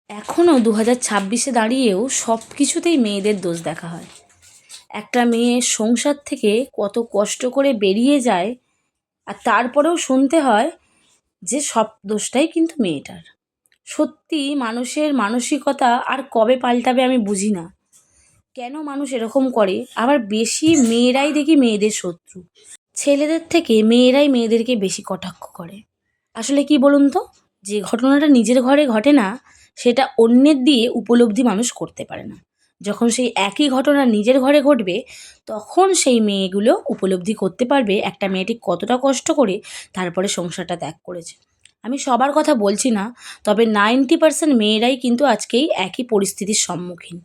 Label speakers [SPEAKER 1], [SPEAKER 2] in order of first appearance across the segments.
[SPEAKER 1] এখনও 2026-এ দাঁড়িয়েও সব কিছুতেই মেয়েদের দোষ দেখা হয়। একটা মেয়ে সংসার থেকে কত কষ্ট করে বেরিয়ে যায়, আর তারপরেও শুনতে হয় যে সব দোষটাই কিন্তু মেয়েটার। সত্যি মানুষের মানসিকতা আর কবে পাল্টাবে আমি বুঝি না। কেন মানুষ এরকম করে? আবার বেশি মেয়েরাই দেখি মেয়েদের শত্রু। ছেলেদের থেকে মেয়েরাই মেয়েদেরকে বেশি কটাক্ষ করে। আসলে কি বলুন তো, যে ঘটনাটা নিজের ঘরে ঘটে না, সেটা অন্যের দিয়ে উপলব্ধি মানুষ করতে পারে না। যখন সেই একই ঘটনা নিজের ঘরে ঘটবে, তখন সেই মেয়েগুলো উপলব্ধি করতে পারবে একটা মেয়েটি কতটা কষ্ট করে তারপরে সংসারটা ত্যাগ করেছে। আমি সবার কথা বলছি না, তবে 90% মেয়েরাই কিন্তু আজকেই একই পরিস্থিতির সম্মুখীন।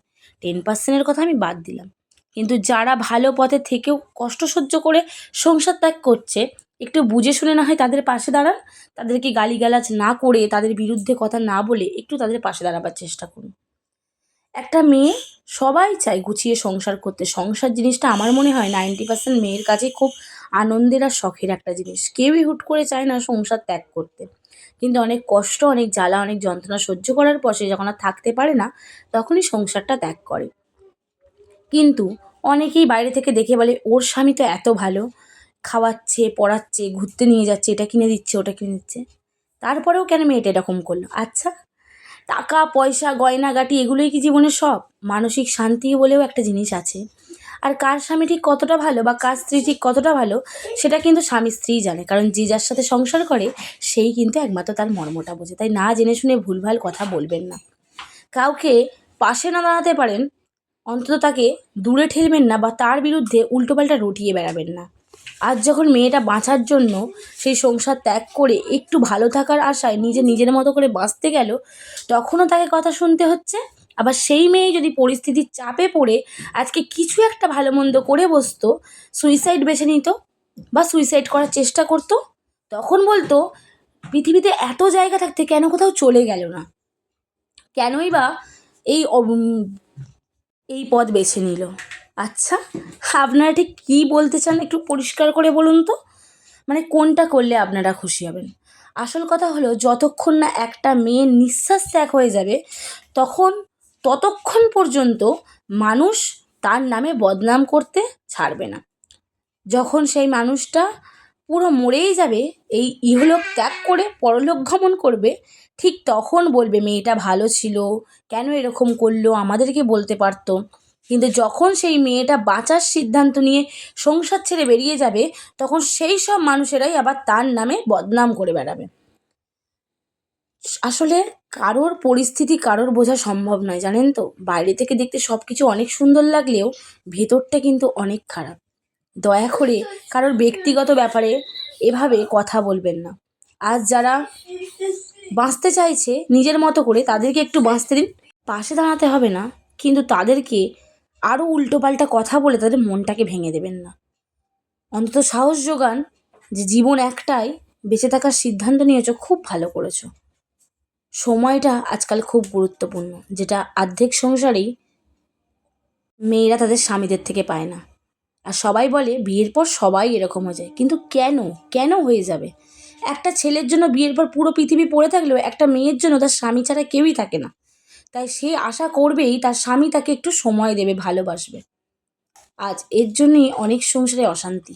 [SPEAKER 1] 10%-এর কথা আমি বাদ দিলাম। কিন্তু যারা ভালো পথে থেকেও কষ্ট সহ্য করে সংসার ত্যাগ করছে, একটু বুঝে শুনে না হয় তাদের পাশে দাঁড়ান। তাদেরকে গালিগালাজ না করে, তাদের বিরুদ্ধে কথা না বলে একটু তাদের পাশে দাঁড়াবার চেষ্টা করুন। একটা মেয়ে, সবাই চায় গুছিয়ে সংসার করতে। সংসার জিনিসটা আমার মনে হয় 90% মেয়ের কাছে খুব আনন্দের আর শখের একটা জিনিস। কেউই হুট করে চায় না সংসার ত্যাগ করতে। কিন্তু অনেক কষ্ট, অনেক জ্বালা, অনেক যন্ত্রণা সহ্য করার পর সে যখন আর থাকতে পারে না, তখনই সংসারটা ত্যাগ করে। কিন্তু অনেকেই বাইরে থেকে দেখে বলে, ওর স্বামী তো এত ভালো, খাওয়াচ্ছে, পড়াচ্ছে, ঘুরতে নিয়ে যাচ্ছে, এটা কিনে দিচ্ছে, ওটা কিনে দিচ্ছে। তারপরেও কেন মেয়েটা এরকম করলো? আচ্ছা, টাকা পয়সা গয়নাগাটি এগুলোই কি জীবনের সব? মানসিক শান্তি বলেও একটা জিনিস আছে। আর কার স্বামী ঠিক কতটা ভালো বা কার স্ত্রী ঠিক কতটা ভালো, সেটা কিন্তু স্বামী স্ত্রীই জানে। কারণ যে যার সাথে সংসার করে, সেই কিন্তু একমাত্র তার মর্মটা বোঝে। তাই না জেনে শুনে ভুলভাল কথা বলবেন না। কাউকে পাশে না দাঁড়াতে পারেন, অন্তত তাকে দূরে ঠেলবেন না বা তার বিরুদ্ধে উল্টোপাল্টা রটিয়ে বেড়াবেন না। আজ যখন মেয়েটা বাঁচার জন্য সেই সংসার ত্যাগ করে একটু ভালো থাকার আশায় নিজের মতো করে বাঁচতে গেল, তখনও তাকে কথা শুনতে হচ্ছে। আবার সেই মেয়ে যদি পরিস্থিতির চাপে পড়ে আজকে কিছু একটা ভালো মন্দ করে বসতো, সুইসাইড বেছে নিত বা সুইসাইড করার চেষ্টা করতো, তখন বলতো, পৃথিবীতে এত জায়গা থাকতে কেন কোথাও চলে গেল না? কেনই বা এই এই পথ বেছে নিল? আচ্ছা, আপনারা ঠিক কী বলতে চান একটু পরিষ্কার করে বলুন তো। মানে কোনটা করলে আপনারা খুশি হবেন? আসল কথা হলো, যতক্ষণ না একটা মেয়ের নিঃশ্বাস ত্যাগ হয়ে যাবে, ততক্ষণ পর্যন্ত মানুষ তার নামে বদনাম করতে ছাড়বে না। যখন সেই মানুষটা পুরো মরেই যাবে, এই ইহলোক ত্যাগ করে পরলোক গমন করবে, ঠিক তখন বলবে মেয়েটা ভালো ছিল, কেন এরকম করলো, আমাদেরকে বলতে পারতো। কিন্তু যখন সেই মেয়েটা বাঁচার সিদ্ধান্ত নিয়ে সংসার ছেড়ে বেরিয়ে যাবে, তখন সেই সব মানুষেরাই আবার তার নামে বদনাম করে বেড়াবে। আসলে কারোর পরিস্থিতি কারোর বোঝা সম্ভব নয়, জানেন তো। বাইরে থেকে দেখতে সব কিছু অনেক সুন্দর লাগলেও ভেতরটা কিন্তু অনেক খারাপ। দয়া করে কারোর ব্যক্তিগত ব্যাপারে এভাবে কথা বলবেন না। আজ যারা বাঁচতে চাইছে নিজের মতো করে, তাদেরকে একটু বাঁচতে দিন। পাশে দাঁড়াতে হবে না, কিন্তু তাদেরকে আরও উল্টোপাল্টা কথা বলে তাদের মনটাকে ভেঙে দেবেন না। অন্তত সাহস যোগান যে জীবন একটাই, বেঁচে থাকার সিদ্ধান্ত নিয়েছো, খুব ভালো করেছো। সময়টা আজকাল খুব গুরুত্বপূর্ণ, যেটা অর্ধেক সংসারেই মেয়েরা তাদের স্বামীদের থেকে পায় না। আর সবাই বলে বিয়ের পর সবাই এরকম হয়ে যায়, কিন্তু কেন হয়ে যাবে? একটা ছেলের জন্য বিয়ের পর পুরো পৃথিবী পড়ে থাকলেও একটা মেয়ের জন্য তার স্বামী ছাড়া কেউই থাকে না। তাই সে আশা করবেই তার স্বামী তাকে একটু সময় দেবে, ভালোবাসবে। আজ এর জন্যই অনেক সংসারে অশান্তি।